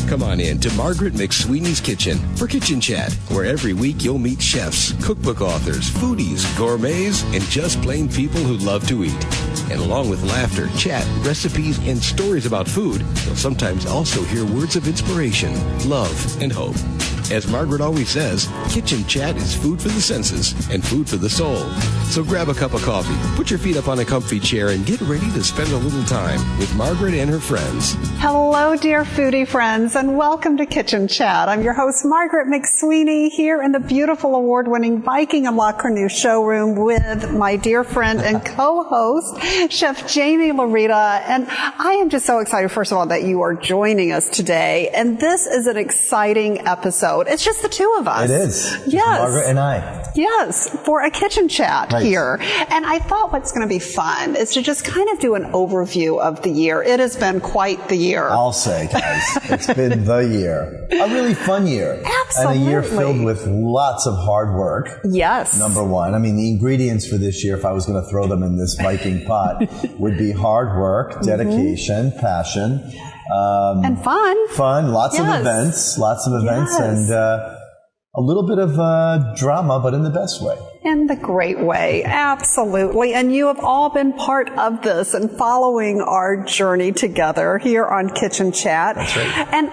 Come on in to Margaret McSweeney's Kitchen for Kitchen Chat, where every week you'll meet chefs, cookbook authors, foodies, gourmets, and just plain people who love to eat. And along with laughter, chat, recipes, and stories about food, you'll sometimes also hear words of inspiration, love, and hope. As Margaret always says, Kitchen Chat is food for the senses and food for the soul. So grab a cup of coffee, put your feet up on a comfy chair, and get ready to spend a little time with Margaret and her friends. Hello, dear foodie friends, and welcome to Kitchen Chat. I'm your host, Margaret McSweeney, here in the beautiful award-winning Viking and Cornue showroom with my dear friend and co-host, Chef Jaime Laurita. And I am just so excited, first of all, that you are joining us today. And this is an exciting episode. It's just the two of us. It is. Yes. Margaret and I. Yes, for a kitchen chat here. And I thought what's going to be fun is to just kind of do an overview of the year. It has been quite the year. I'll say, guys, it's been the year. A really fun year. Absolutely. And a year filled with lots of hard work. Yes. Number one. I mean, the ingredients for this year, if I was going to throw them in this Viking pot, would be hard work, dedication, passion. And fun. Fun, lots of events, and a little bit of drama, but in the best way. In the great way, absolutely. And you have all been part of this and following our journey together here on Kitchen Chat. That's right. And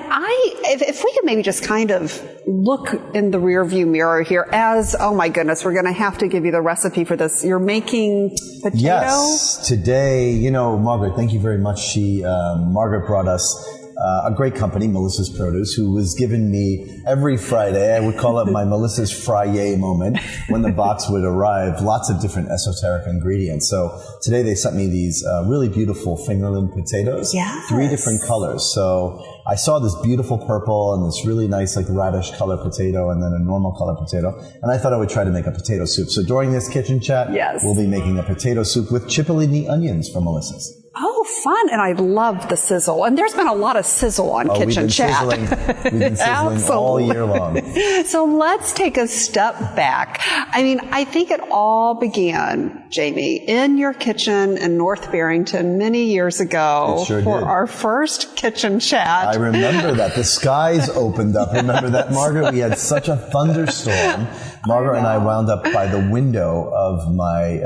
if we could maybe just kind of look in the rearview mirror here as, oh my goodness, we're going to have to give you the recipe for this. You're making potato? Yes. Today, Margaret, thank you very much. Margaret brought us a great company, Melissa's Produce, who was giving me every Friday, I would call it my Melissa's Friday moment, when the box would arrive, lots of different esoteric ingredients. So today they sent me these really beautiful fingerling potatoes, 3 different colors. So I saw this beautiful purple and this really nice like radish color potato and then a normal color potato. And I thought I would try to make a potato soup. So during this kitchen chat, we'll be making a potato soup with chipotle onions from Melissa's. Oh, fun. And I love the sizzle. And there's been a lot of sizzle on Kitchen Chat. We've been sizzling all year long. So let's take a step back. I mean, I think it all began, Jaime, in your kitchen in North Barrington many years ago for our first Kitchen Chat. I remember that. The skies opened up. Remember that, Margaret? We had such a thunderstorm. Margaret and I wound up by the window of my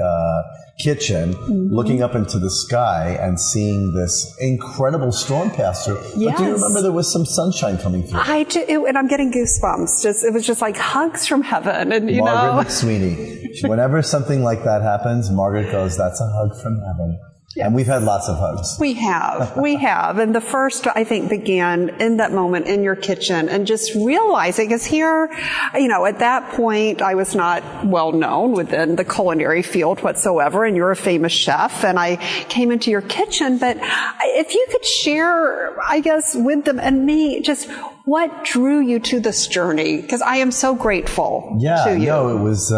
kitchen, looking up into the sky and seeing this incredible storm pass through. But do you remember there was some sunshine coming through? I do, and I'm getting goosebumps. It was just like hugs from heaven. And Margaret McSweeney. Whenever something like that happens, Margaret goes, "That's a hug from heaven." Yes. And we've had lots of hugs. We have. And the first, I think, began in that moment in your kitchen and just realizing, because here, at that point, I was not well known within the culinary field whatsoever, and you're a famous chef, and I came into your kitchen. But if you could share, I guess, with them and me, just what drew you to this journey? Because I am so grateful to you. It was,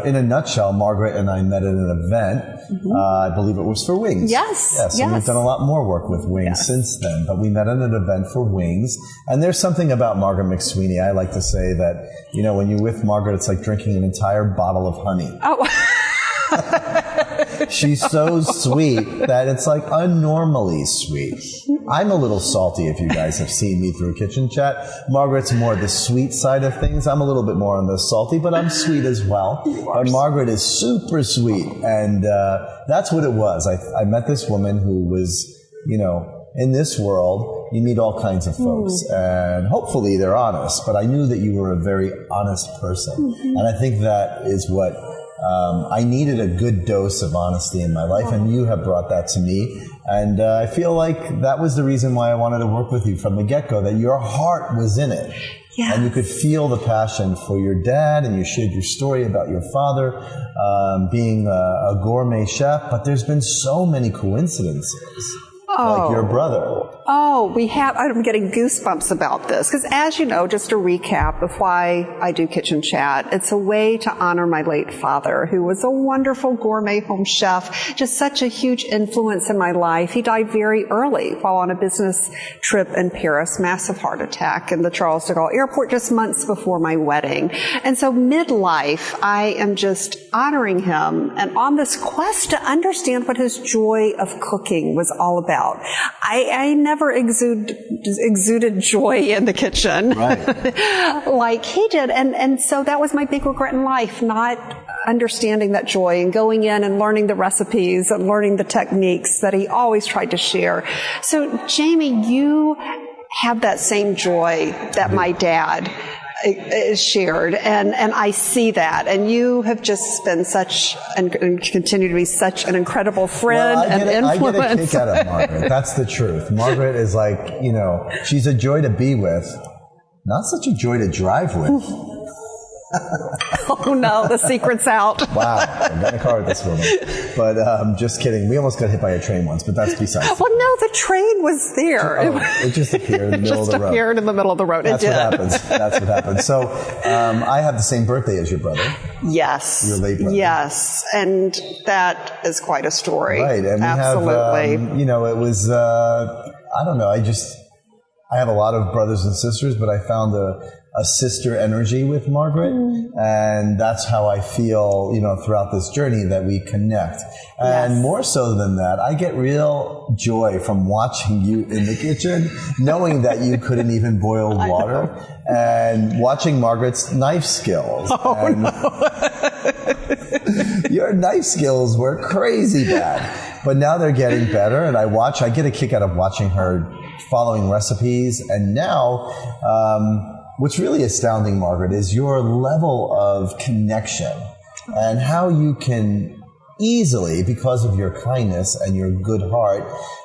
in a nutshell, Margaret and I met at an event. I believe it was for wings. Yes. And we've done a lot more work with wings since then, but we met at an event for wings. And there's something about Margaret McSweeney. I like to say that, when you're with Margaret, it's like drinking an entire bottle of honey. Oh. She's so sweet that it's like unnormally sweet. I'm a little salty if you guys have seen me through Kitchen Chat. Margaret's more the sweet side of things. I'm a little bit more on the salty, but I'm sweet as well. But Margaret is super sweet. And that's what it was. I met this woman who was, in this world, you meet all kinds of folks. And hopefully they're honest. But I knew that you were a very honest person. And I think that is what I needed, a good dose of honesty in my life, and you have brought that to me. And I feel like that was the reason why I wanted to work with you from the get-go, that your heart was in it. Yes. And you could feel the passion for your dad, and you shared your story about your father being a gourmet chef. But there's been so many coincidences. Like your brother. I'm getting goosebumps about this. Because as you know, just a recap of why I do Kitchen Chat, it's a way to honor my late father, who was a wonderful gourmet home chef, just such a huge influence in my life. He died very early while on a business trip in Paris, massive heart attack in the Charles de Gaulle airport just months before my wedding. And so midlife, I am just honoring him and on this quest to understand what his joy of cooking was all about. out. I never exuded joy in the kitchen like he did. And so that was my big regret in life, not understanding that joy and going in and learning the recipes and learning the techniques that he always tried to share. So, Jaime, you have that same joy that my dad shared, and I see that, and you have just been such and continue to be such an incredible friend and influence. I get a kick out of Margaret. That's the truth. Margaret is like, she's a joy to be with, not such a joy to drive with. Oh no, the secret's out. Wow, I got in a car with this woman. But just kidding. We almost got hit by a train once, but that's besides. Well, no, the train was there. It just appeared in the middle of the road. Just appeared in the middle of the road. That's what happens. That's what happens. So I have the same birthday as your brother. Yes. Your late brother. Yes, and that is quite a story. Right, and absolutely. We have, it was. I don't know. I have a lot of brothers and sisters, but I found a sister energy with Margaret, and that's how I feel, throughout this journey that we connect. And more so than that, I get real joy from watching you in the kitchen, knowing that you couldn't even boil water, and watching Margaret's knife skills. Your knife skills were crazy bad, but now they're getting better, and I get a kick out of watching her following recipes, and now, what's really astounding, Margaret, is your level of connection and how you can easily, because of your kindness and your good heart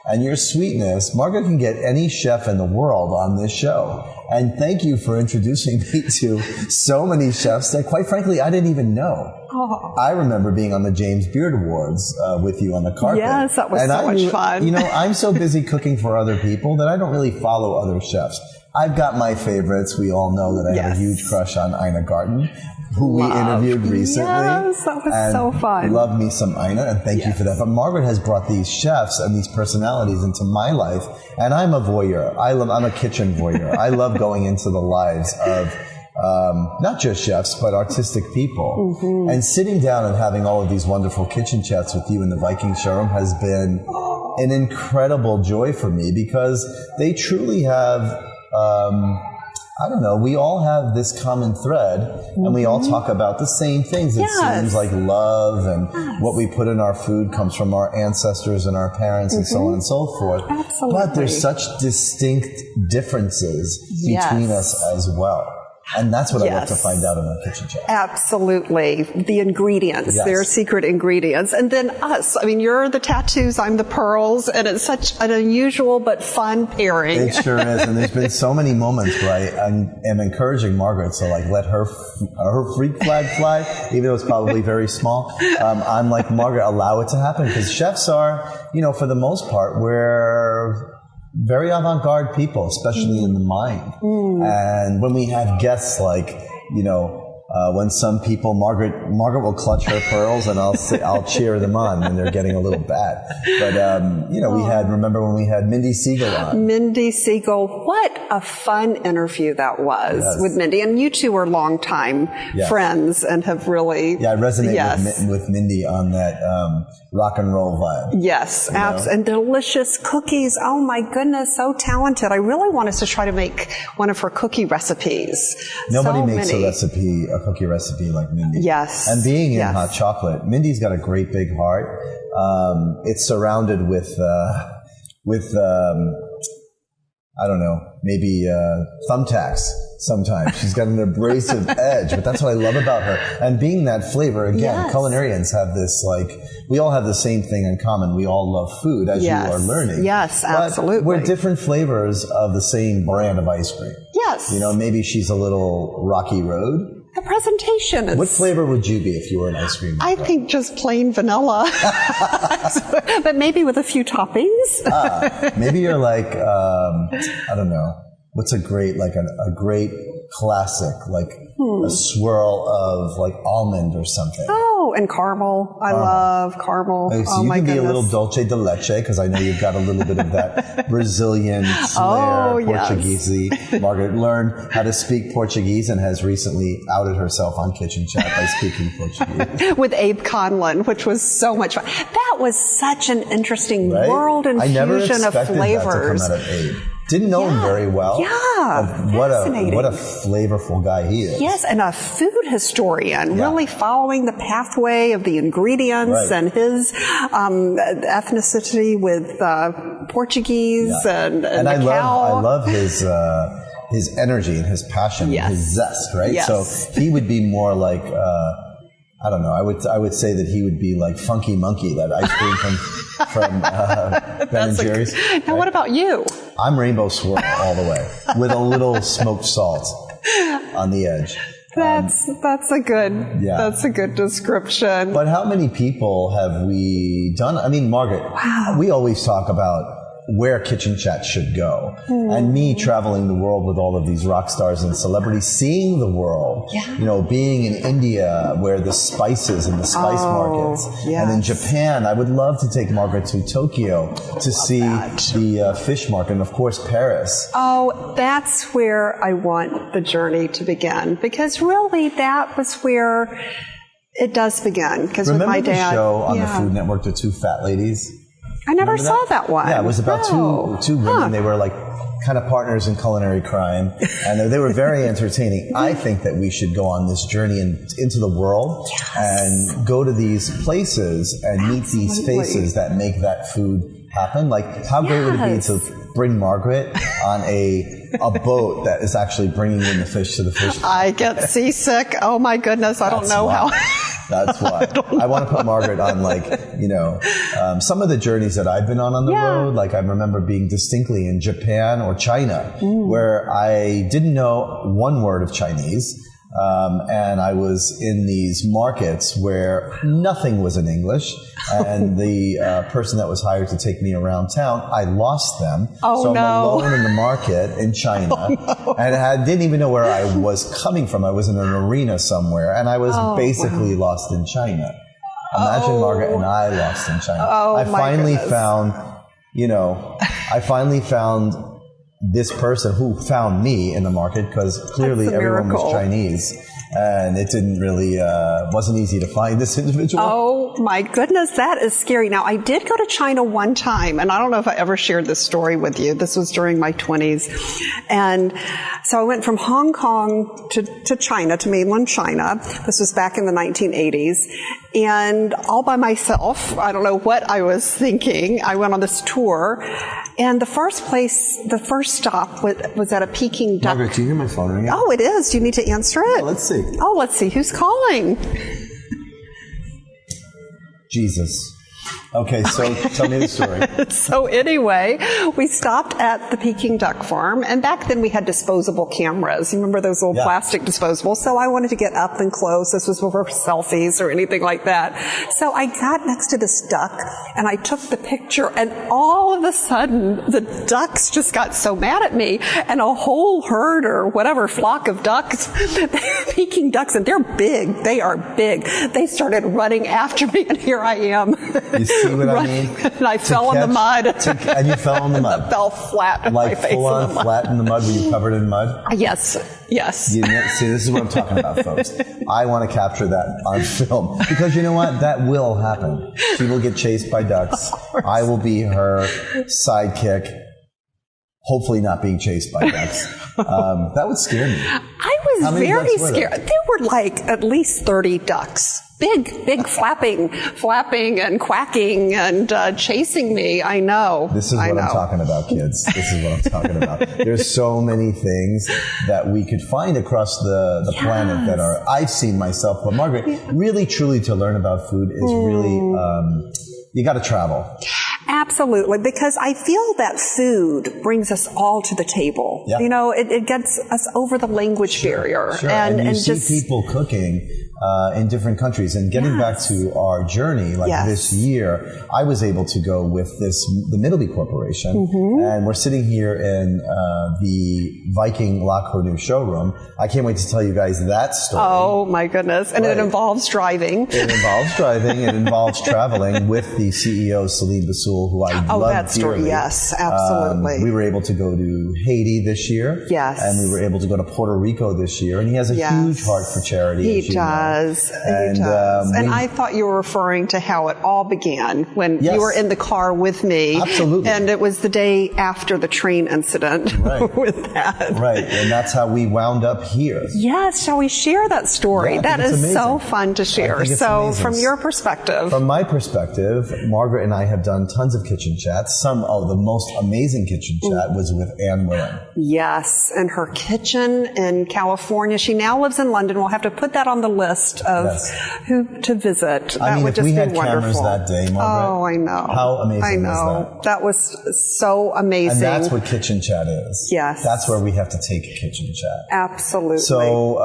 and your sweetness, Margaret can get any chef in the world on this show. And thank you for introducing me to so many chefs that, quite frankly, I didn't even know. Oh. I remember being on the James Beard Awards with you on the carpet. Yes, that was so much fun. I'm so busy cooking for other people that I don't really follow other chefs. I've got my favorites. We all know that I have a huge crush on Ina Garten, who we interviewed recently. Yes, that was so fun. Love me some Ina, and thank you for that. But Margaret has brought these chefs and these personalities into my life, and I'm a voyeur. I'm a kitchen voyeur. I love going into the lives of not just chefs, but artistic people. Mm-hmm. And sitting down and having all of these wonderful kitchen chats with you in the Viking Showroom has been an incredible joy for me, because they truly have... we all have this common thread, and we all talk about the same things. It seems like love and what we put in our food comes from our ancestors and our parents and so on and so forth. Absolutely. But there's such distinct differences between us as well. And that's what I love to find out in our kitchen chat. Absolutely. The ingredients, their secret ingredients. And then us. I mean, you're the tattoos, I'm the pearls, and it's such an unusual but fun pairing. It sure is. And there's been so many moments where I am encouraging Margaret to let her freak flag fly, even though it's probably very small. I'm like, Margaret, allow it to happen, because chefs are, for the most part, we're very avant-garde people, especially in the mind. And when we have guests like, when some people, Margaret will clutch her pearls, and I'll cheer them on when they're getting a little bad. But, remember when we had Mindy Siegel on? Mindy Siegel, what a fun interview that was with Mindy. And you two are longtime friends and have really... Yeah, I resonate with Mindy on that rock and roll vibe. Yes, absolutely. And delicious cookies. Oh my goodness, so talented. I really want us to try to make one of her cookie recipes. Nobody makes a cookie recipe like Mindy. Yes. And being in hot chocolate, Mindy's got a great big heart. It's surrounded with I don't know, maybe thumbtacks sometimes. She's got an abrasive edge, but that's what I love about her. And being that flavor, again, culinarians have this, we all have the same thing in common. We all love food, as you are learning. Yes, absolutely. But we're different flavors of the same brand of ice cream. Yes. Maybe she's a little Rocky Road. The presentation is... What flavor would you be if you were an ice cream maker? I think just plain vanilla. But maybe with a few toppings. Maybe you're like, I don't know, what's a great classic, a swirl of almond or something. Oh, and caramel. I love caramel. So you can be a little dulce de leche, because I know you've got a little bit of that Brazilian flair, Portuguese. Margaret learned how to speak Portuguese and has recently outed herself on Kitchen Chat by speaking Portuguese. With Abe Conlon, which was so much fun. That was such an interesting Right? world and I never fusion of expected flavors. that to come out of Abe. Didn't know him very well. Yeah, What fascinating. a flavorful guy he is. Yes, and a food historian, really following the pathway of the ingredients and his ethnicity with Portuguese and I Macau. love his energy and his passion, and his zest, right? Yes. So he would be more like I don't know. I would say that he would be like Funky Monkey, that ice cream from Ben and Jerry's. Now, what about you? I'm Rainbow Swirl all the way, with a little smoked salt on the edge. That's a good description. But how many people have we done? I mean, Margaret, we always talk about where Kitchen Chat should go. And me traveling the world with all of these rock stars and celebrities, seeing the world, you know, being in India where the spices and the spice markets, and in Japan, I would love to take Margaret to Tokyo to see the fish market, and of course Paris. Oh, that's where I want the journey to begin, because really that was where it does begin. Because with my dad, the show on the Food Network, The Two Fat Ladies? I never saw that one. Yeah, it was about two women. They were like kind of partners in culinary crime, and they were very entertaining. I think that we should go on this journey into the world and go to these places and meet these faces that make that food happen. Like, how great would it be to bring Margaret on a boat that is actually bringing in the fish to the fish? I get seasick. Oh my goodness, I don't know how. That's why. I want to put Margaret on, like, you know, some of the journeys that I've been on the road. Like, I remember being distinctly in Japan or China, where I didn't know one word of Chinese. And I was in these markets where nothing was in English. And the person that was hired to take me around town, I lost them. So I'm alone in the market in China. And I didn't even know where I was coming from. I was in an arena somewhere. And I was basically lost in China. Imagine Margaret and I lost in China. I finally found this person who found me in the market, because clearly everyone was Chinese, and it didn't really wasn't easy to find this individual. Oh my goodness, that is scary. Now, I did go to China one time, and I don't know if I ever shared this story with you. This was during my 20s. And so I went from Hong Kong to China, to mainland China. This was back in the 1980s. And all by myself, I don't know what I was thinking. I went on this tour. And the first stop was at a Peking duck. Margaret, do you hear my phone ringing? Oh, it is. Do you need to answer it? Yeah, let's see. Oh, let's see. Who's calling? Jesus. Okay, so tell me the story. So anyway, we stopped at the Peking duck farm, and back then we had disposable cameras. You remember those little plastic disposables? So I wanted to get up and close. This was before selfies or anything like that. So I got next to this duck, and I took the picture, and all of a sudden, the ducks just got so mad at me, and a whole herd or whatever flock of ducks, Peking ducks, and they're big. They are big. They started running after me, and here I am. You see what I mean? And I fell in the mud. And you fell in the mud? I fell flat on my face. Like full on flat in the mud? Were you covered in mud? Yes. See, this is what I'm talking about, folks. I want to capture that on film. Because you know what? That will happen. She will get chased by ducks. I will be her sidekick. Hopefully not being chased by ducks. That would scare me. I was very scared. There were like at least 30 ducks. Big flapping and quacking and chasing me. I know. This is what I'm talking about, kids. This is what I'm talking about. There's so many things that we could find across the planet that are, I've seen myself. But Margaret, really truly to learn about food is really, you got to travel. Absolutely, because I feel that food brings us all to the table. Yeah. You know, it gets us over the language barrier. Sure. And you see people cooking in different countries. And getting back to our journey, like this year, I was able to go with the Middleby Corporation, and we're sitting here in the Viking La Cornue showroom. I can't wait to tell you guys that story. Oh my goodness. And it involves driving. It involves driving. It involves traveling with the CEO, Celine Bassoul, who I love that story. dearly. Yes, absolutely. We were able to go to Haiti this year. Yes. And we were able to go to Puerto Rico this year. And he has a huge heart for charity. He does. does. And, he does. And I thought you were referring to how it all began when you were in the car with me. Absolutely. And it was the day after the train incident with that. Right. And that's how we wound up here. Yes. Shall we share that story? Yeah, that is amazing. So fun to share. So amazing. from your perspective. From my perspective, Margaret and I have done tons of kitchen chats. Some of the most amazing kitchen chat was with Ann Willen. Yes. And her kitchen in California. She now lives in London. We'll have to put that on the list of who to visit. That would just be wonderful. We had cameras that day, Margaret. Oh, I know. How amazing was that? That was so amazing. And that's what kitchen chat is. Yes. That's where we have to take kitchen chat. Absolutely. So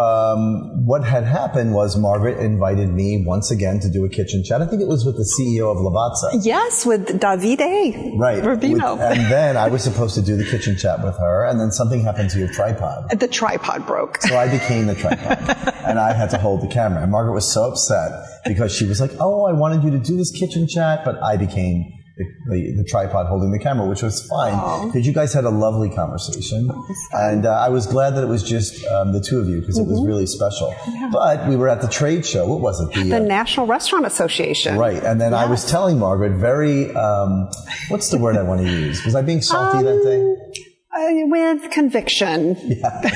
what had happened was Margaret invited me once again to do a kitchen chat. I think it was with the CEO of Lavazza. Yes, with Davide. Right. Rubino. And then I was supposed to do the kitchen chat with her, and then something happened to your tripod. The tripod broke. So I became the tripod, and I had to hold the camera. And Margaret was so upset because she was like, oh, I wanted you to do this kitchen chat, but I became the tripod holding the camera, which was fine because you guys had a lovely conversation. And I was glad that it was just the two of you because it was really special. Yeah. But we were at the trade show. What was it? The National Restaurant Association. Right. And then I was telling Margaret very, what's the word I want to use? Was I being salty that day? With conviction. Yes.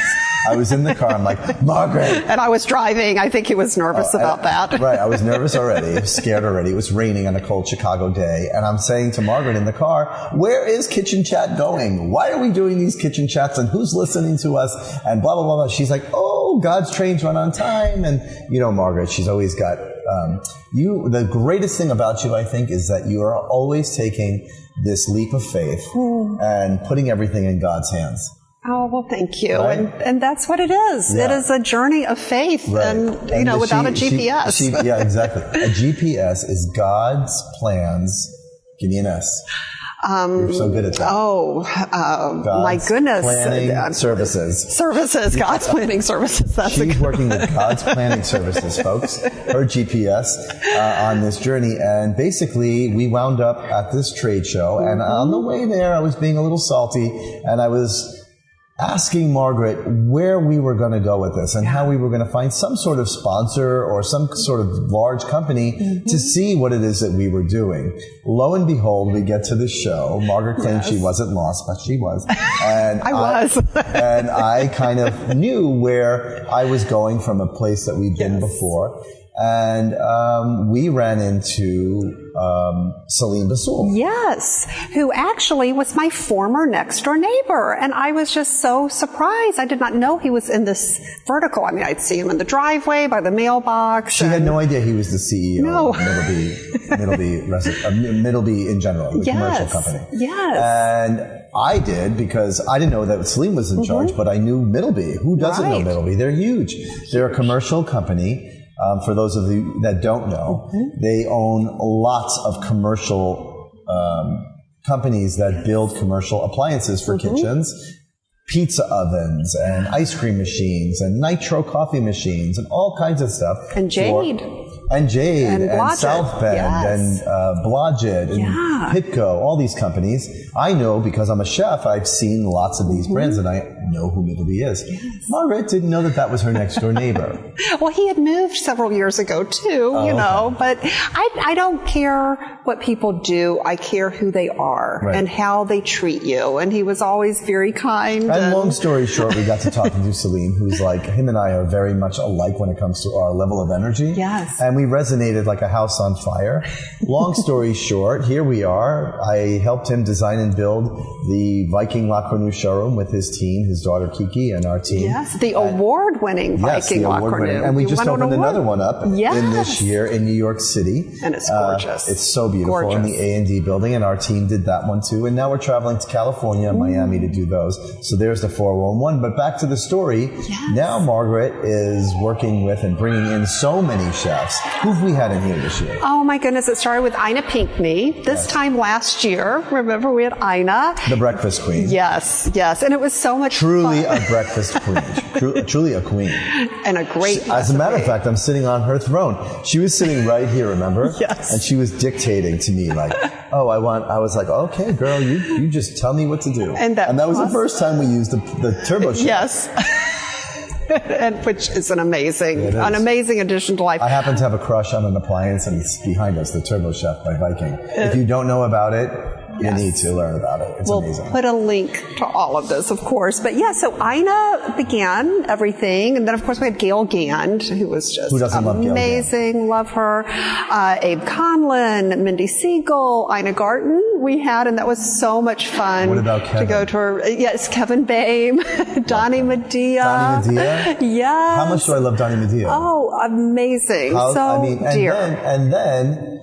I was in the car. I'm like, Margaret. And I was driving. I think he was nervous about that. Right. I was nervous already, scared already. It was raining on a cold Chicago day. And I'm saying to Margaret in the car, where is kitchen chat going? Why are we doing these kitchen chats? And who's listening to us? And blah, blah, blah, blah. She's like, oh, God's trains run on time. And, you know, Margaret, she's always got, the greatest thing about you, I think, is that you are always taking this leap of faith and putting everything in God's hands. Oh, well, thank you. Right? And that's what it is. Yeah. It is a journey of faith and you know, without a GPS. Yeah, exactly. A GPS is God's plans. Give me an S. You're so good at that. My goodness. Planning services. God's planning services. She's working with God's planning services, folks. Her GPS on this journey. And basically, we wound up at this trade show. And on the way there, I was being a little salty. And I was asking Margaret where we were going to go with this and how we were going to find some sort of sponsor or some sort of large company to see what it is that we were doing. Lo and behold, we get to the show. Margaret claimed she wasn't lost, but she was. And I was. And I kind of knew where I was going from a place that we'd been before. And we ran into Salim Basul. Yes, who actually was my former next-door neighbor. And I was just so surprised. I did not know he was in this vertical. I mean, I'd see him in the driveway, by the mailbox. She had no idea he was the CEO of Middleby in general, the commercial company. Yes. And I did because I didn't know that Salim was in charge, but I knew Middleby. Who doesn't know Middleby? They're huge. They're a commercial company. For those of you that don't know, they own lots of commercial companies that build commercial appliances for kitchens, pizza ovens and ice cream machines and nitro coffee machines and all kinds of stuff. And Jade. And South Bend and Blodgett and Pitco, all these companies. I know because I'm a chef, I've seen lots of these brands and I know who Middleby is. Yes. Margaret didn't know that was her next door neighbor. Well, he had moved several years ago too, you know, but I don't care what people do. I care who they are and how they treat you. And he was always very kind. And long story short, we got to talking to Salim, who's like, him and I are very much alike when it comes to our level of energy. Yes. And we resonated like a house on fire. Long story short, here we are. I helped him design and build the Viking La Cornue showroom with his team, his daughter Kiki, and our team. Yes, the award-winning Viking La Cornue. And we just opened another one up in this year in New York City. And it's gorgeous. It's so beautiful in the A&D building, and our team did that one too. And now we're traveling to California and Miami to do those. So there's the 411. But back to the story. Yes. Now Margaret is working with and bringing in so many chefs. Who've we had in here this year? Oh my goodness, it started with Ina Pinkney. This time last year, remember we had Ina. The breakfast queen. Yes, yes. And it was so much Truly fun. A breakfast queen. Truly a queen. And a great As a matter of fact, I'm sitting on her throne. She was sitting right here, remember? Yes. And she was dictating to me like, I was like, okay, girl, you just tell me what to do. And that was the first time we used the turbo chef. Yes. and which is an amazing addition to life. I happen to have a crush on an appliance, and it's behind us, the Turbo Chef by Viking. If you don't know about it, you need to learn about it. It's amazing. We'll put a link to all of this, of course. But yeah, so Ina began everything. And then, of course, we had Gail Gand, who was just amazing. Love her. Abe Conlon, Mindy Siegel, Ina Garten we had, and that was so much fun. What about Kevin? To go to her. Yes, Kevin Bame, Donnie Medea. Donnie Medea? Yes. How much do I love Donnie Medea? Oh, amazing. Dear. And then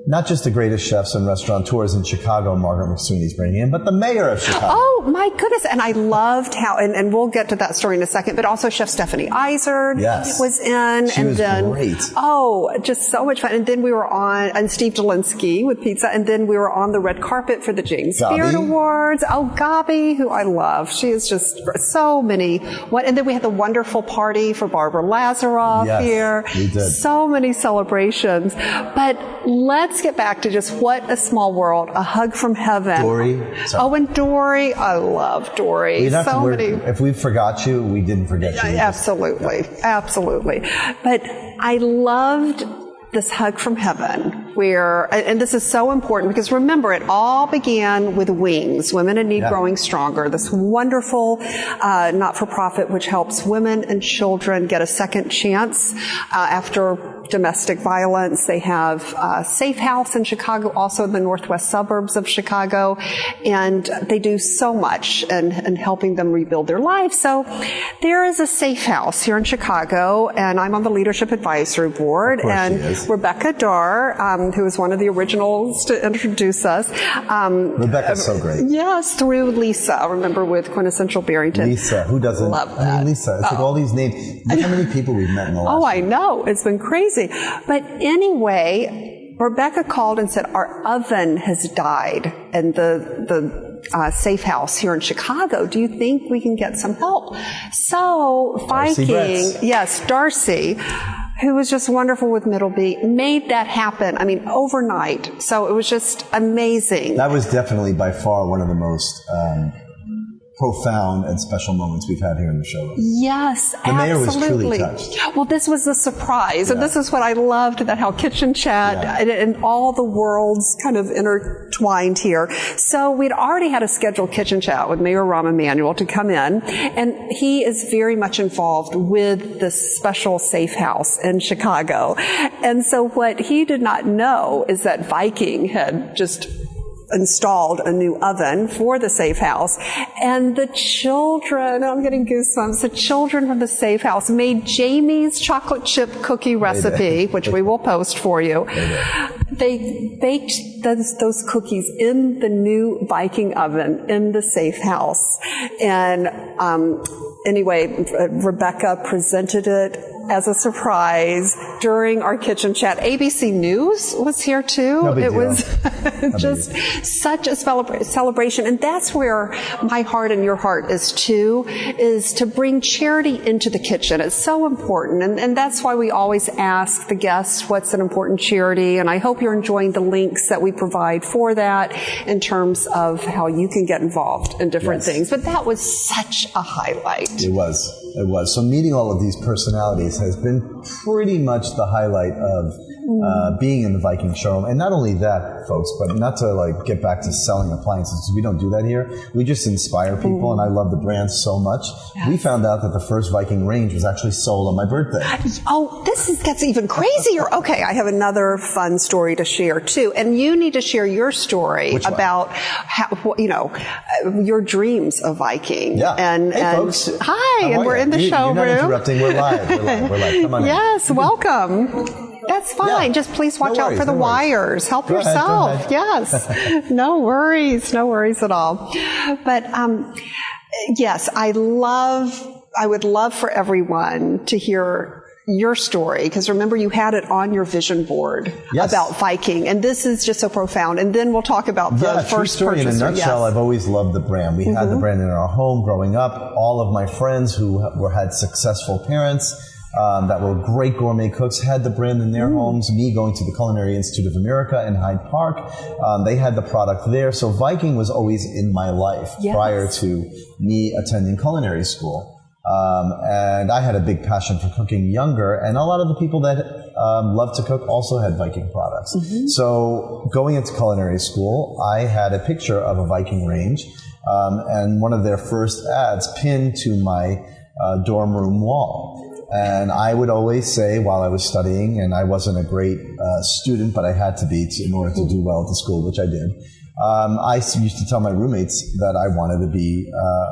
not just the greatest chefs and restaurateurs in Chicago, Margaret McSweeney's bringing in, but the mayor of Chicago. Oh, my goodness. And I loved how, and we'll get to that story in a second, but also Chef Stephanie Izard was in. She was great. Oh, just so much fun. And then we were on, and Steve Dolinsky with pizza, and then we were on the red carpet for the James Beard Awards. Oh, Gabi, who I love. She is just so many. And then we had the wonderful party for Barbara Lazaroff here. We did. So many celebrations. But let's get back to just what a small world, a hug from heaven. Dory. Oh, and Dory. I love Dory. If we forgot you, we didn't forget you. Absolutely. Absolutely. But I loved this hug from heaven where, and this is so important because remember, it all began with Wings, Women in Need Growing Stronger, this wonderful not-for-profit which helps women and children get a second chance after domestic violence. They have a safe house in Chicago, also in the northwest suburbs of Chicago, and they do so much in helping them rebuild their lives. So there is a safe house here in Chicago, and I'm on the Leadership Advisory Board, and Rebecca Darr, who was one of the originals to introduce us. Rebecca's so great. Yes, through Lisa, remember, with Quintessential Barrington. Lisa, who doesn't? Love that. I mean, Lisa, it's like all these names. Look how many people we've met in the last I know. It's been crazy. But anyway, Rebecca called and said, our oven has died in the safe house here in Chicago. Do you think we can get some help? So Darcy, who was just wonderful with Middleby, made that happen. I mean, overnight. So it was just amazing. That was definitely by far one of the most profound and special moments we've had here in the showroom. Yes, the mayor was truly touched. Well, this was a surprise, and this is what I loved, that how Kitchen Chat and all the worlds kind of intertwined here. So we'd already had a scheduled Kitchen Chat with Mayor Rahm Emanuel to come in, and he is very much involved with this special safe house in Chicago. And so what he did not know is that Viking had just installed a new oven for the safe house, and the children, I'm getting goosebumps, the children from the safe house made Jamie's chocolate chip cookie recipe, which we will post for you. They baked those cookies in the new Viking oven in the safe house. And anyway, Rebecca presented it as a surprise during our Kitchen Chat. ABC News was here too. It was just such a celebration. And that's where my heart and your heart is too, is to bring charity into the kitchen. It's so important. And that's why we always ask the guests what's an important charity. And I hope you're enjoying the links that we provide for that in terms of how you can get involved in different things. But that was such a highlight. It was. So meeting all of these personalities has been pretty much the highlight of being in the Viking showroom. And not only that, folks, but not to get back to selling appliances, because we don't do that here. We just inspire people, and I love the brand so much. We found out that the first Viking range was actually sold on my birthday. Oh, gets even crazier. Okay, I have another fun story to share too. And you need to share your story about how, your dreams of Viking. Yeah. And folks. Hi, and we're in the showroom. You're not interrupting. We're live. We're live. Come on in. Yes, welcome. That's fine. Yeah. Just please watch out for the wires. Help yourself. Yes. No worries at all. But yes, I would love for everyone to hear your story, because remember, you had it on your vision board about Viking, and this is just so profound. And then we'll talk about the first story purchaser. In a nutshell, I've always loved the brand. We had the brand in our home growing up. All of my friends who had successful parents that were great gourmet cooks had the brand in their homes. Me going to the Culinary Institute of America in Hyde Park, they had the product there. So Viking was always in my life prior to me attending culinary school. And I had a big passion for cooking younger, and a lot of the people that loved to cook also had Viking products. So going into culinary school, I had a picture of a Viking range, and one of their first ads pinned to my dorm room wall. And I would always say while I was studying, and I wasn't a great student, but I had to be in order to do well at the school, which I did. I used to tell my roommates that I wanted to be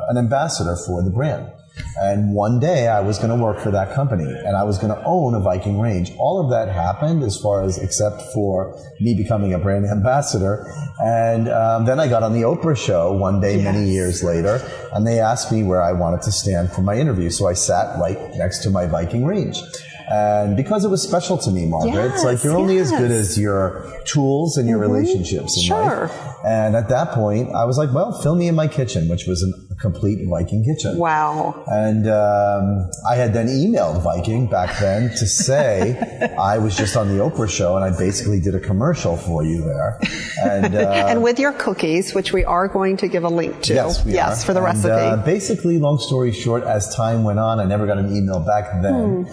an ambassador for the brand. And one day I was going to work for that company, and I was going to own a Viking range. All of that happened except for me becoming a brand ambassador. And then I got on the Oprah show one day many years later, and they asked me where I wanted to stand for my interview. So I sat right next to my Viking range. And because it was special to me, Margaret, it's like you're only as good as your tools and your relationships in life. And at that point, I was like, well, fill me in my kitchen, which was a complete Viking kitchen. Wow. And I had then emailed Viking back then to say I was just on the Oprah show, and I basically did a commercial for you there. And, and with your cookies, which we are going to give a link to. Yes, for the recipe. Basically, long story short, as time went on, I never got an email back then.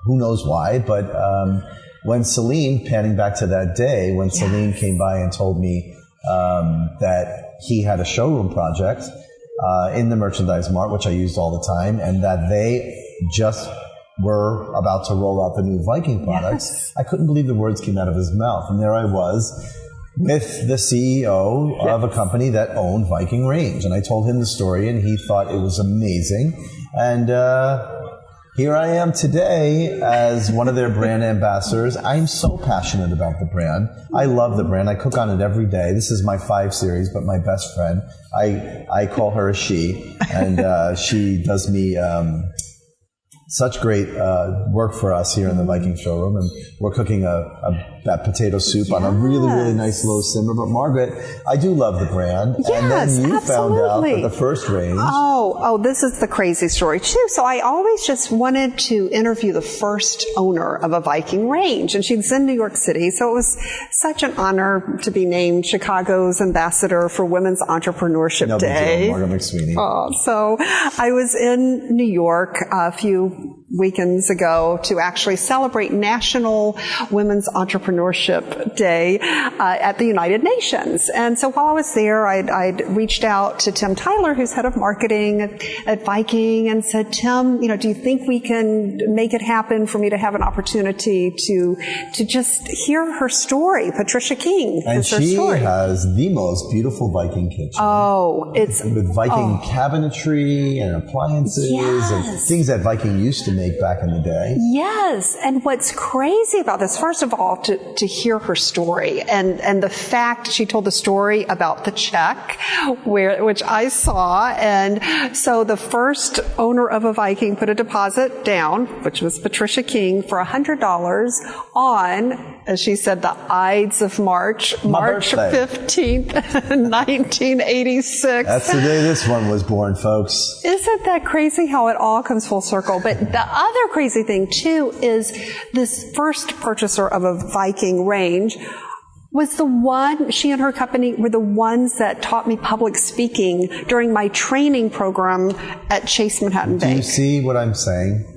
Who knows why, but when Celine, panning back to that day, when Celine came by and told me that he had a showroom project in the merchandise mart, which I used all the time, and that they just were about to roll out the new Viking products, I couldn't believe the words came out of his mouth. And there I was with the CEO of a company that owned Viking Range. And I told him the story, and he thought it was amazing. And here I am today as one of their brand ambassadors. I'm so passionate about the brand. I love the brand. I cook on it every day. This is my 5 series, but my best friend, I call her a she, and she does me such great work for us here in the Viking showroom, and we're cooking that potato soup on a really, really nice low simmer. But Margaret, I do love the brand. Yes, and then you found out absolutely. that the first range. Oh, this is the crazy story too. So I always just wanted to interview the first owner of a Viking range, and she's in New York City. So it was such an honor to be named Chicago's ambassador for Women's Entrepreneurship Day. Margaret McSweeney. So I was in New York a few weekends ago to actually celebrate National Women's Entrepreneurship Day at the United Nations. And so while I was there, I'd reached out to Tim Tyler, who's head of marketing at Viking, and said, Tim, do you think we can make it happen for me to have an opportunity to just hear her story? Patricia King. And she has the most beautiful Viking kitchen. Oh, it's with Viking cabinetry and appliances and things that Viking used to make back in the day. Yes. And what's crazy about this, first of all, to hear her story and the fact she told the story about the check, which I saw. And so the first owner of a Viking put a deposit down, which was Patricia King, for $100 on, as she said, the Ides of March 15th, 1986. That's the day this one was born, folks. Isn't that crazy how it all comes full circle? But the other crazy thing, too, is this first purchaser of a Viking range was the one, she and her company were the ones that taught me public speaking during my training program at Chase Manhattan Bank. Do you see what I'm saying?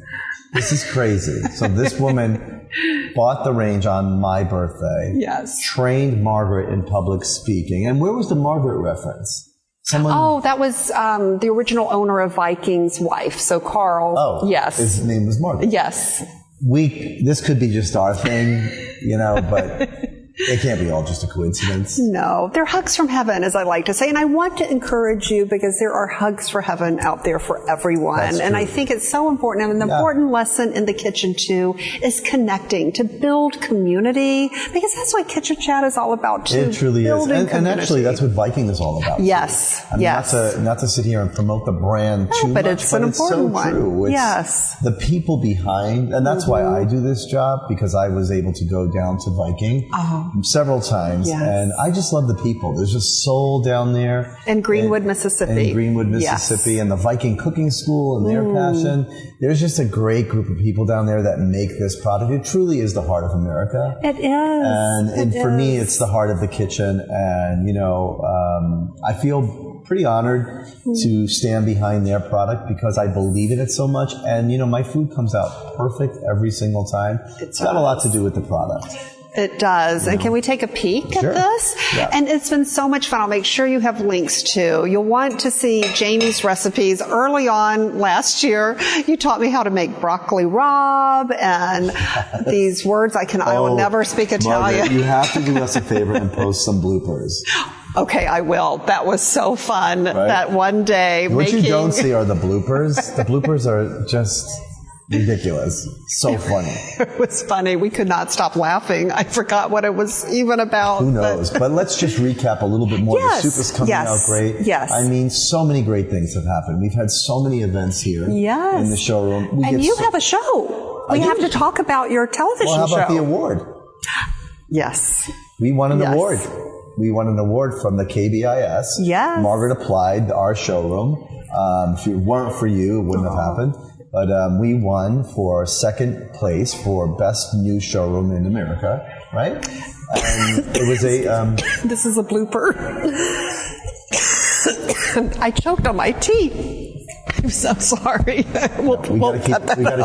This is crazy. So this woman bought the range on my birthday. Yes. Trained Margaret in public speaking. And where was the Margaret reference? That was the original owner of Viking's wife. So Carl. Oh, yes. His name was Margaret. Yes. This could be just our thing, but it can't be all just a coincidence. No, they're hugs from heaven, as I like to say. And I want to encourage you because there are hugs for heaven out there for everyone. That's and true. I think it's so important. And an important lesson in the kitchen, too, is connecting, to build community, because that's what Kitchen Chat is all about, too. It truly is. And actually, that's what Viking is all about. Yes. I mean, not to sit here and promote the brand too much, but it's an important one. True. It's yes. the people behind, and that's why I do this job, because I was able to go down to Viking several times, and I just love the people. There's just soul down there. In Greenwood, Mississippi. And the Viking Cooking School and their passion. There's just a great group of people down there that make this product. It truly is the heart of America. It is. And for me, it's the heart of the kitchen. And, I feel pretty honored to stand behind their product because I believe in it so much. And, my food comes out perfect every single time. It's got a lot to do with the product. It does. And can we take a peek at this? Yeah. And it's been so much fun. I'll make sure you have links too. You'll want to see Jaime's recipes. Early on last year, you taught me how to make broccoli rabe and these words I will never speak Italian. Margaret, you have to do us a favor and post some bloopers. Okay, I will. That was so fun that one day. What you don't see are the bloopers. The bloopers are just ridiculous. So funny. It was funny. We could not stop laughing. I forgot what it was even about. Who knows? But let's just recap a little bit more. Yes, the soup is coming out great. Yes. I mean, so many great things have happened. We've had so many events here in the showroom. And you have a show. We have to talk about your television show. Well, how about the award? Yes. We won an award. We won an award from the KBIS. Yes. Margaret applied our showroom. If it weren't for you, it wouldn't have happened. But we won for second place for best new showroom in America, right? And it was a... This is a blooper. I choked on my tea. I'm so sorry. We gotta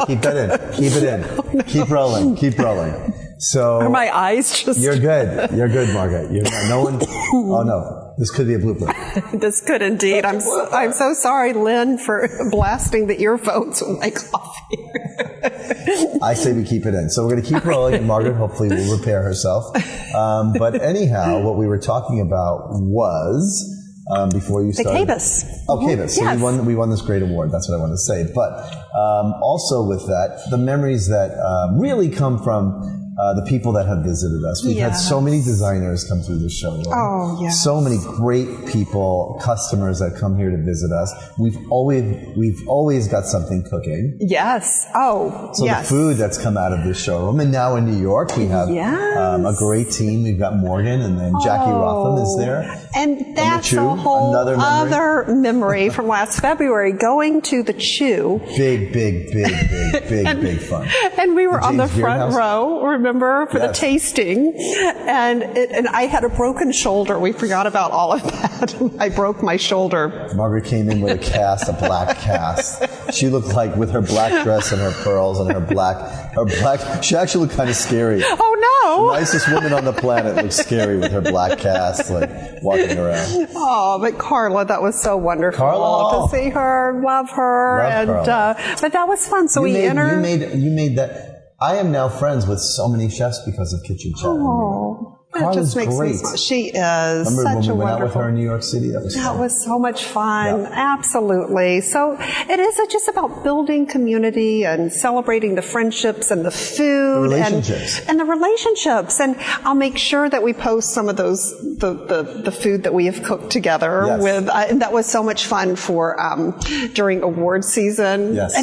keep that in. Keep it in. Oh, no. Keep rolling. Keep rolling. So are my eyes just... You're good. You're good, Margaret. No one... Oh, no. This could be a blooper. This could indeed. I'm so sorry, Lynn, for blasting the earphones with my coffee. I say we keep it in. So we're going to keep rolling, and Margaret hopefully will repair herself. But anyhow, what we were talking about was... before you started. The KBIS. Oh, KBIS. So yes. we won this great award. That's what I want to say. But also with that, the memories that really come from the people that have visited us. We've had so many designers come through the showroom. Oh, yes. So many great people, customers that come here to visit us. We've always got something cooking. Yes. Oh, so the food that's come out of this showroom. And now in New York, we have a great team. We've got Morgan, and then Jackie Rotham is there. And that's a whole other memory from last February, going to the Chew. Big fun. And we were on the front row, remember, for the tasting. And I had a broken shoulder. We forgot about all of that. I broke my shoulder. Margaret came in with a black cast. She looked like, with her black dress and her pearls and her black, she actually looked kind of scary. Oh, no. The nicest woman on the planet looked scary with her black cast, like, walking around. Oh, but Carla, that was so wonderful to see her, love her. But that was fun. So you made that. I am now friends with so many chefs because of Kitchen Chat. Oh, that just makes me smile. She is. Remember such when we a went out with wonderful... her in New York City? That was fun. That was so much fun. Yep. Absolutely. So it is just about building community and celebrating the friendships and the food. And the relationships. And I'll make sure that we post some of those, the food that we have cooked together with. And that was so much fun for during award season. Yes.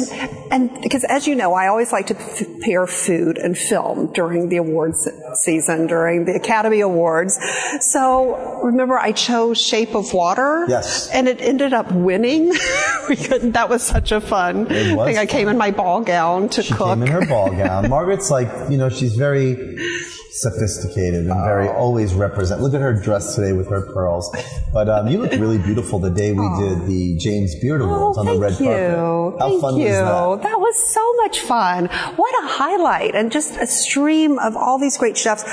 And because, as you know, I always like to pair food and film during the awards season, during the Academy Awards. So remember, I chose Shape of Water. Yes. And it ended up winning. That was such a fun thing. I came in my ball gown to cook. She came in her ball gown. Margaret's like, she's very sophisticated and very always represent. Look at her dress today with her pearls. But you looked really beautiful the day we did the James Beard Awards on the red carpet. How fun was that? That was so much fun. What a highlight. And just a stream of all these great chefs.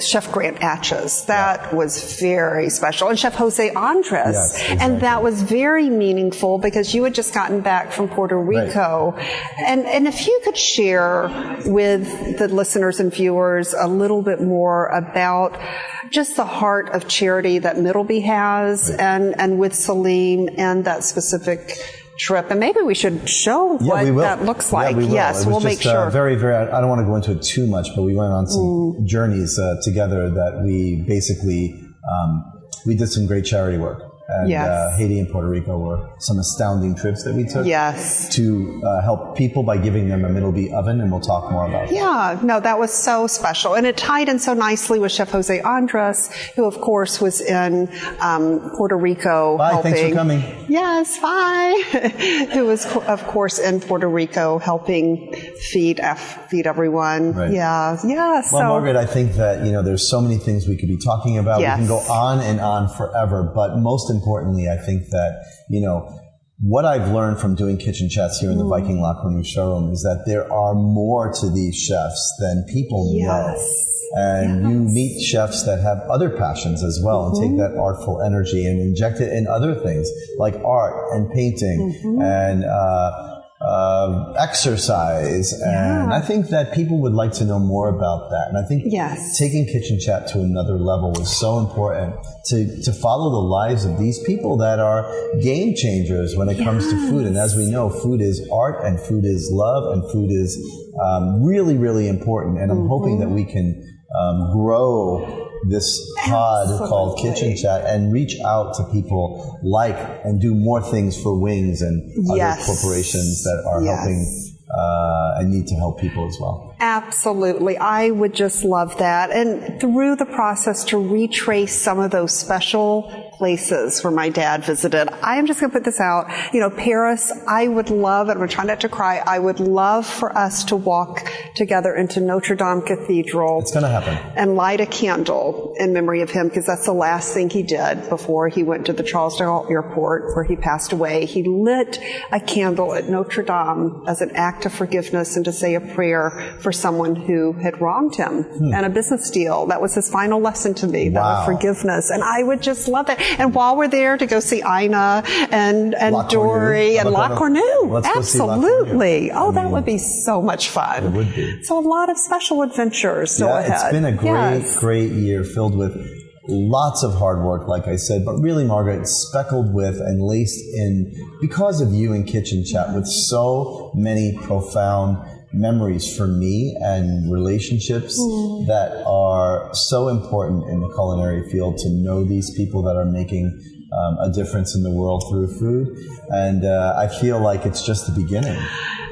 Chef Grant Atchis. That was very special. And Chef Jose Andres. Yes, exactly. And that was very meaningful because you had just gotten back from Puerto Rico. Right. And if you could share with the listeners and viewers a little bit more about just the heart of charity that Middleby has and with Salim and that specific trip, and maybe we should show what that looks like. We will. Yes, we'll make sure. Very, very. I don't want to go into it too much, but we went on some journeys together that we basically we did some great charity work. And Haiti and Puerto Rico were some astounding trips that we took to help people by giving them a Middleby oven, and we'll talk more about that. Yeah, no, that was so special. And it tied in so nicely with Chef Jose Andres, who, of course, was in Puerto Rico helping. Thanks for coming. Yes, bye. Who was, of course, in Puerto Rico helping feed everyone. Right. Yeah. Well, Margaret, I think that, there's so many things we could be talking about. We can go on and on forever, but most importantly, I think that, what I've learned from doing kitchen chats here in the Viking Cornue showroom is that there are more to these chefs than people know. And you meet chefs that have other passions as well and take that artful energy and inject it in other things like art and painting and exercise. And I think that people would like to know more about that. And I think taking Kitchen Chat to another level is so important to follow the lives of these people that are game changers when it comes to food. And as we know, food is art and food is love and food is really, really important. And I'm hoping that we can grow this pod called Kitchen Chat and reach out to people and do more things for Wings and other corporations that are helping and need to help people as well. Absolutely. I would just love that. And through the process to retrace some of those special places where my dad visited. I am just going to put this out. Paris, I would love, and I'm trying not to cry, I would love for us to walk together into Notre Dame Cathedral. It's going to happen. And light a candle in memory of him, because that's the last thing he did before he went to the Charles de Gaulle airport where he passed away. He lit a candle at Notre Dame as an act of forgiveness and to say a prayer for someone who had wronged him and a business deal. That was his final lesson to me, that of forgiveness. And I would just love that. And while we're there, to go see Ina and Dory and La Cornue. Absolutely. Oh, that would be so much fun. It would be. So a lot of special adventures still ahead. It's been a great year filled with lots of hard work, like I said, but really, Margaret, speckled with and laced in, because of you in Kitchen Chat, with so many profound memories for me and relationships that are so important in the culinary field, to know these people that are making a difference in the world through food. And I feel like it's just the beginning.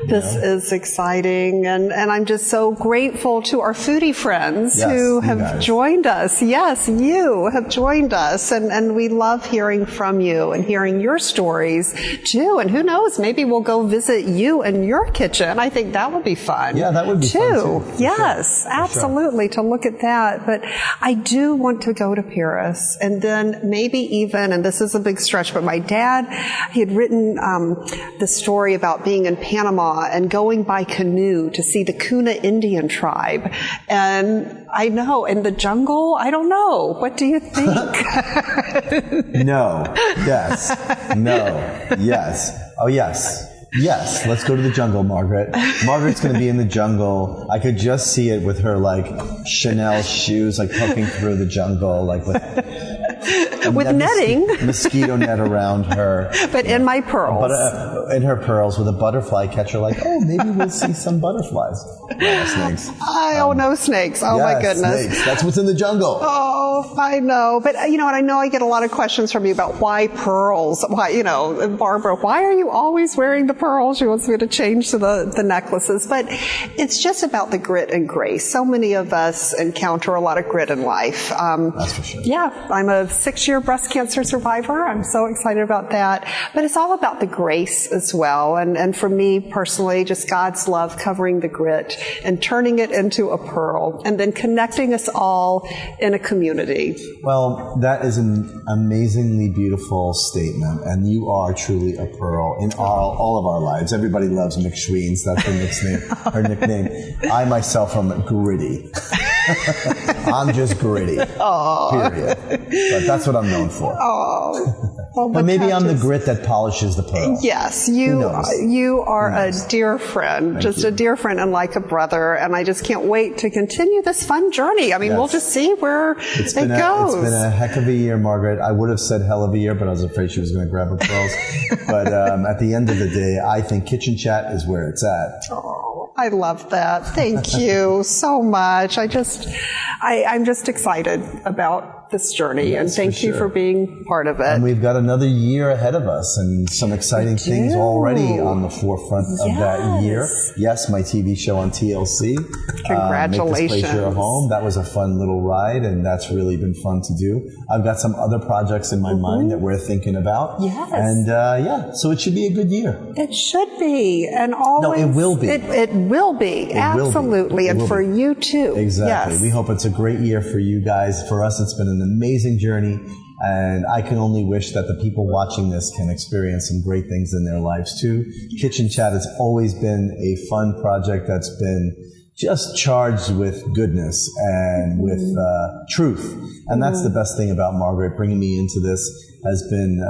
This is exciting, and I'm just so grateful to our foodie friends who have joined us. Yes, you have joined us, and we love hearing from you and hearing your stories too. And who knows, maybe we'll go visit you in your kitchen. I think that would be fun. Yeah, that would be fun too. Yes, absolutely, to look at that. But I do want to go to Paris, and then maybe even, and this is a big stretch, but my dad, he had written the story about being in Panama and going by canoe to see the Kuna Indian tribe. And I know, in the jungle, I don't know. What do you think? No. Yes. No. Yes. Oh, yes. Yes, let's go to the jungle, Margaret. Margaret's going to be in the jungle. I could just see it with her, Chanel shoes, poking through the jungle, with netting. Mosquito net around her. But in my pearls. But in her pearls with a butterfly catcher, maybe we'll see some butterflies. No, snakes. No snakes. Oh, my goodness. Snakes. That's what's in the jungle. Oh, I know. But, and I know I get a lot of questions from you about why pearls. Why, Barbara, why are you always wearing the pearls? She wants me to change to the necklaces. But it's just about the grit and grace. So many of us encounter a lot of grit in life. That's for sure. Yeah. I'm a 6-year breast cancer survivor. I'm so excited about that. But it's all about the grace as well. And for me personally, just God's love covering the grit and turning it into a pearl, and then connecting us all in a community. Well, that is an amazingly beautiful statement, and you are truly a pearl in all of our lives. Everybody loves McSweeney's. That's her nickname. I myself am gritty. I'm just gritty. Period. But that's what I'm known for. Well, but maybe I'm the grit that polishes the pearl. Yes, you are a dear friend, a dear friend, and like a brother. And I just can't wait to continue this fun journey. I mean, we'll just see where it goes. It's been a heck of a year, Margaret. I would have said hell of a year, but I was afraid she was going to grab her pearls. But at the end of the day, I think Kitchen Chat is where it's at. Oh, I love that. Thank you so much. I'm just excited about this journey, and thank you for being part of it. And we've got another year ahead of us, and some exciting things already on the forefront of that year. Yes, my TV show on TLC. Congratulations. Make This Place Your Home. That was a fun little ride, and that's really been fun to do. I've got some other projects in my mind that we're thinking about. Yes. And so it should be a good year. It should be, and always. No, it will be. It will be. Absolutely. And for you too. Exactly. Yes. We hope it's a great year for you guys. For us, it's been an amazing journey. And I can only wish that the people watching this can experience some great things in their lives too. Kitchen Chat has always been a fun project that's been just charged with goodness and with truth. And that's the best thing about Margaret. Bringing me into this has been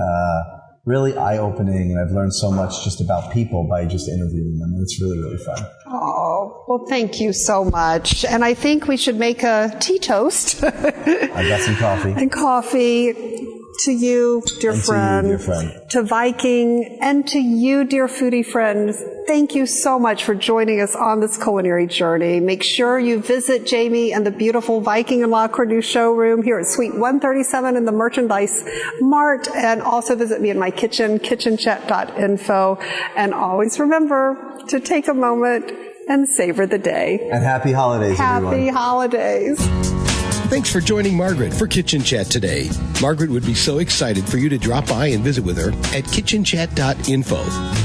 really eye-opening, and I've learned so much just about people by just interviewing them. And it's really, really fun. Oh, well, thank you so much. And I think we should make a tea toast. I got some coffee. And coffee. To you, dear friend. To you, dear friend. To Viking, and to you, dear foodie friends. Thank you so much for joining us on this culinary journey. Make sure you visit Jaime and the beautiful Viking and Cornue showroom here at Suite 137 in the Merchandise Mart, and also visit me in my kitchen, kitchenchat.info. And always remember to take a moment and savor the day. And happy holidays, everyone. Happy holidays. Thanks for joining Margaret for Kitchen Chat today. Margaret would be so excited for you to drop by and visit with her at kitchenchat.info,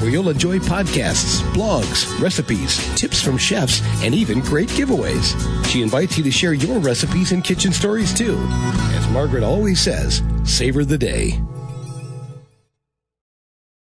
where you'll enjoy podcasts, blogs, recipes, tips from chefs, and even great giveaways. She invites you to share your recipes and kitchen stories too. As Margaret always says, savor the day.